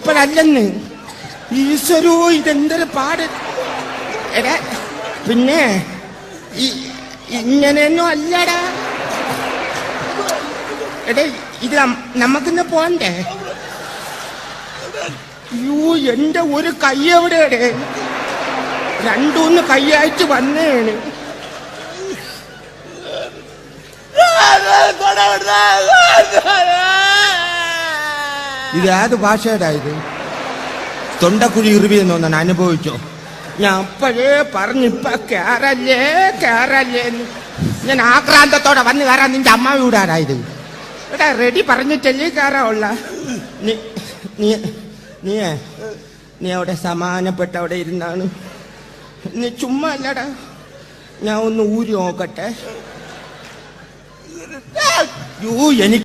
ഇപ്പോഴല്ലെന്ന്. ഈശ്വരോ, ഇതെന്തൊരു പാട്. എടാ പിന്നെ ഇങ്ങനെയൊന്നും അല്ലടാ. എടേ ഇത് നമുക്കിന്ന് പോണ്ടേ? യോ, എന്റെ ഒരു കൈ എവിടെയടേ? രണ്ടൂന്ന് കൈയായിട്ട് വന്നേണ്. ഇത് ഏത് ഭാഷയുടെ ഇത്? തൊണ്ടക്കുഴി ഇറുവിയെന്ന് തോന്നാൻ അനുഭവിച്ചോ? ഞാൻ അപ്പോഴേ പറഞ്ഞിപ്പ കേറല്ലേ കേറല്ലേന്ന്. ഞാൻ ആക്രാന്തത്തോടെ വന്ന് കയറാൻ നിന്റെ അമ്മ വീടാരായത്? എടാ റെഡി പറഞ്ഞിട്ടല്ലേ കയറാവുള്ള. നീ അവിടെ സമാനപ്പെട്ട അവിടെ ഇരുന്നാണ്. നീ ചുമ്മാ അല്ലടാ. ഞാൻ ഒന്ന് ഊരി നോക്കട്ടെ. എനിക്ക്